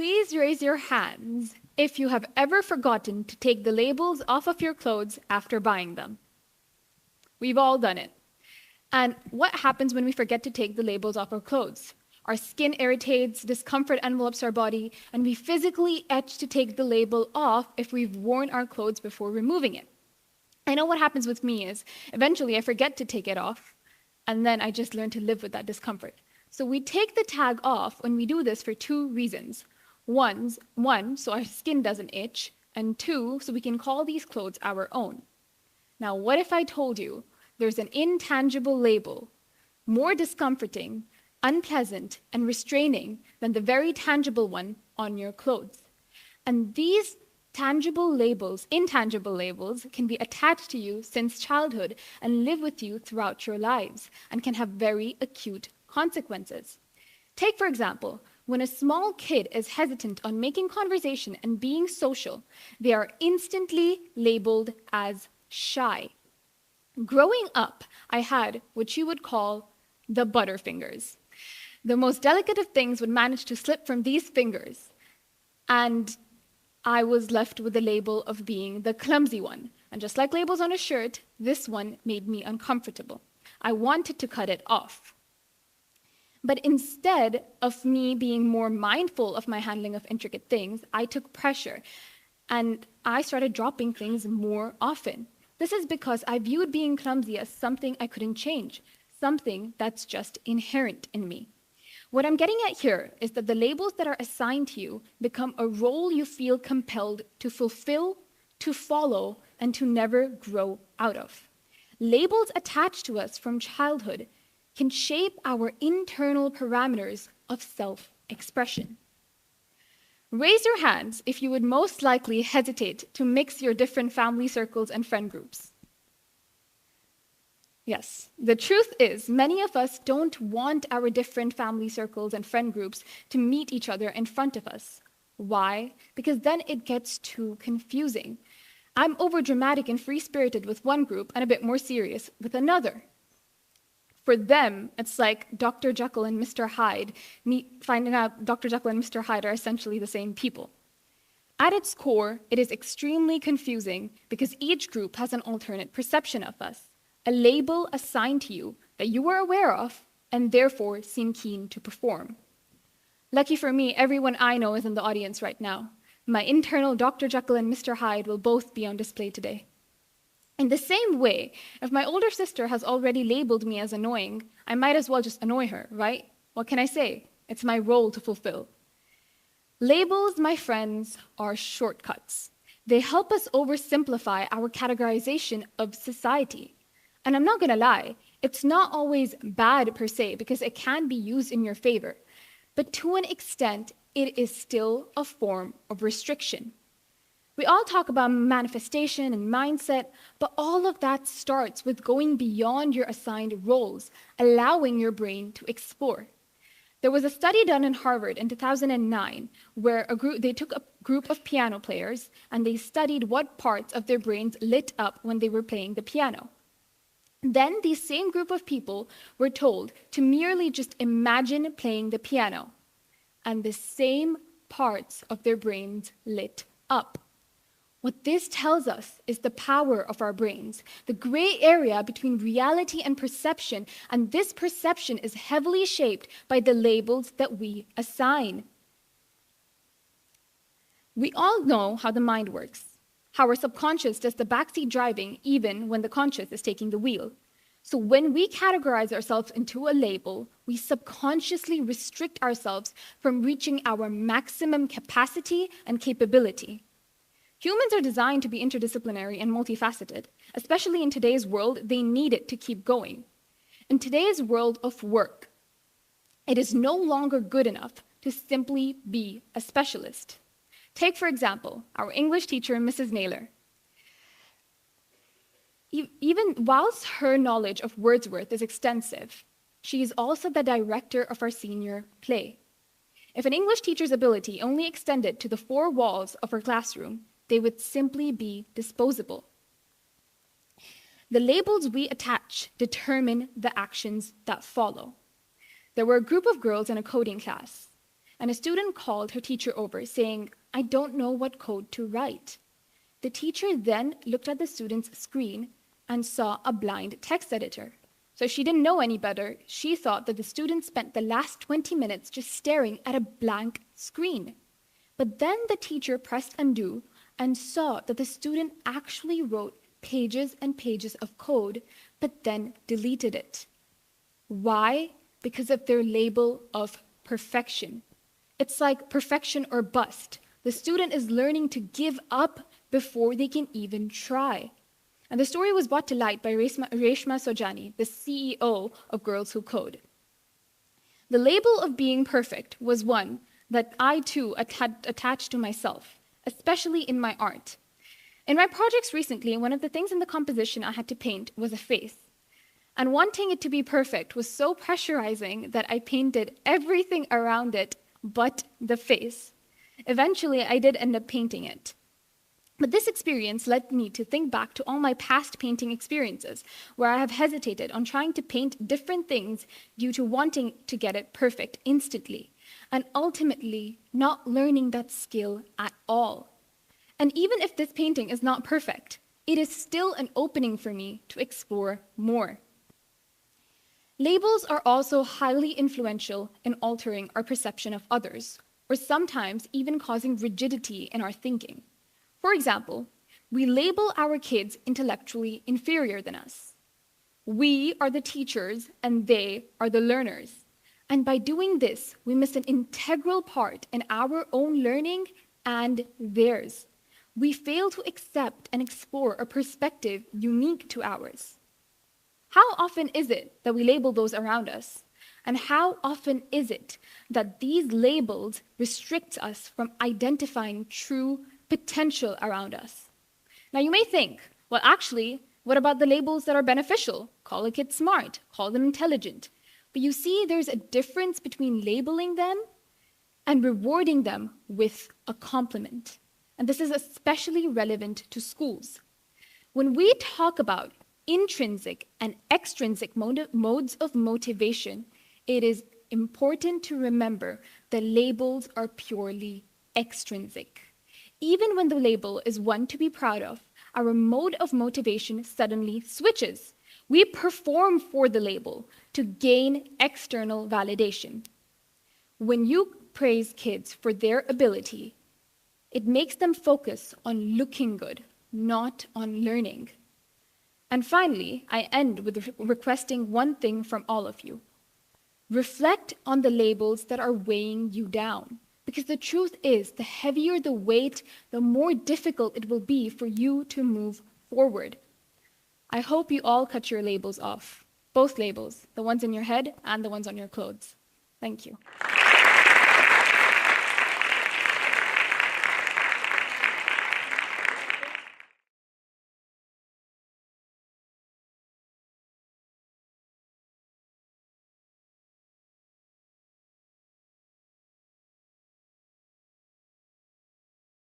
Please raise your hands if you have ever forgotten to take the labels off of your clothes after buying them. We've all done it. And what happens when we forget to take the labels off our clothes? Our skin irritates, discomfort envelops our body, and we physically itch to take the label off if we've worn our clothes before removing it. I know what happens with me is eventually I forget to take it off, and then I just learn to live with that discomfort. So we take the tag off when we do this for two reasons. One, so our skin doesn't itch, and two, so we can call these clothes our own. Now, what if I told you there's an intangible label, more discomforting, unpleasant, and restraining than the very tangible one on your clothes? And these intangible labels, can be attached to you since childhood and live with you throughout your lives and can have very acute consequences. Take, for example, when a small kid is hesitant on making conversation and being social, they are instantly labeled as shy. Growing up, I had what you would call the butterfingers. The most delicate of things would manage to slip from these fingers, and I was left with the label of being the clumsy one. And just like labels on a shirt, this one made me uncomfortable. I wanted to cut it off. But instead of me being more mindful of my handling of intricate things, I took pressure and I started dropping things more often. This is because I viewed being clumsy as something I couldn't change, something that's just inherent in me. What I'm getting at here is that the labels that are assigned to you become a role you feel compelled to fulfill, to follow, and to never grow out of. Labels attached to us from childhood can shape our internal parameters of self-expression. Raise your hands if you would most likely hesitate to mix your different family circles and friend groups. Yes, the truth is, many of us don't want our different family circles and friend groups to meet each other in front of us. Why? Because then it gets too confusing. I'm overdramatic and free-spirited with one group and a bit more serious with another. For them, it's like Dr. Jekyll and Mr. Hyde, finding out Dr. Jekyll and Mr. Hyde are essentially the same people. At its core, it is extremely confusing because each group has an alternate perception of us, a label assigned to you that you are aware of and therefore seem keen to perform. Lucky for me, everyone I know is in the audience right now. My internal Dr. Jekyll and Mr. Hyde will both be on display today. In the same way, if my older sister has already labeled me as annoying, I might as well just annoy her, right? What can I say? It's my role to fulfill. Labels, my friends, are shortcuts. They help us oversimplify our categorization of society. And I'm not gonna lie, it's not always bad per se because it can be used in your favor. But to an extent, it is still a form of restriction. We all talk about manifestation and mindset, but all of that starts with going beyond your assigned roles, allowing your brain to explore. There was a study done in Harvard in 2009 where they took a group of piano players and they studied what parts of their brains lit up when they were playing the piano. Then these same group of people were told to merely just imagine playing the piano, and the same parts of their brains lit up. What this tells us is the power of our brains, the gray area between reality and perception, and this perception is heavily shaped by the labels that we assign. We all know how the mind works, how our subconscious does the backseat driving even when the conscious is taking the wheel. So when we categorize ourselves into a label, we subconsciously restrict ourselves from reaching our maximum capacity and capability. Humans are designed to be interdisciplinary and multifaceted. Especially in today's world, they need it to keep going. In today's world of work, it is no longer good enough to simply be a specialist. Take, for example, our English teacher, Mrs. Naylor. Even whilst her knowledge of Wordsworth is extensive, she is also the director of our senior play. If an English teacher's ability only extended to the four walls of her classroom, they would simply be disposable. The labels we attach determine the actions that follow. There were a group of girls in a coding class, and a student called her teacher over saying, "I don't know what code to write." The teacher then looked at the student's screen and saw a blind text editor. So she didn't know any better. She thought that the student spent the last 20 minutes just staring at a blank screen. But then the teacher pressed undo and saw that the student actually wrote pages and pages of code, but then deleted it. Why? Because of their label of perfection. It's like perfection or bust. The student is learning to give up before they can even try. And the story was brought to light by Reshma Saujani, the CEO of Girls Who Code. The label of being perfect was one that I too attached to myself, especially in my art. In my projects recently, one of the things in the composition I had to paint was a face. And wanting it to be perfect was so pressurizing that I painted everything around it but the face. Eventually, I did end up painting it. But this experience led me to think back to all my past painting experiences, where I have hesitated on trying to paint different things due to wanting to get it perfect instantly, and ultimately not learning that skill at all. And even if this painting is not perfect, it is still an opening for me to explore more. Labels are also highly influential in altering our perception of others, or sometimes even causing rigidity in our thinking. For example, we label our kids intellectually inferior than us. We are the teachers and they are the learners. And by doing this, we miss an integral part in our own learning and theirs. We fail to accept and explore a perspective unique to ours. How often is it that we label those around us? And how often is it that these labels restrict us from identifying true potential around us? Now you may think, well, actually, what about the labels that are beneficial? Call a kid smart, call them intelligent. But you see, there's a difference between labeling them and rewarding them with a compliment. And this is especially relevant to schools. When we talk about intrinsic and extrinsic modes of motivation, it is important to remember that labels are purely extrinsic. Even when the label is one to be proud of, our mode of motivation suddenly switches. We perform for the label to gain external validation. When you praise kids for their ability, it makes them focus on looking good, not on learning. And finally, I end with requesting one thing from all of you. Reflect on the labels that are weighing you down. Because the truth is, the heavier the weight, the more difficult it will be for you to move forward. I hope you all cut your labels off. Both labels, the ones in your head and the ones on your clothes. Thank you.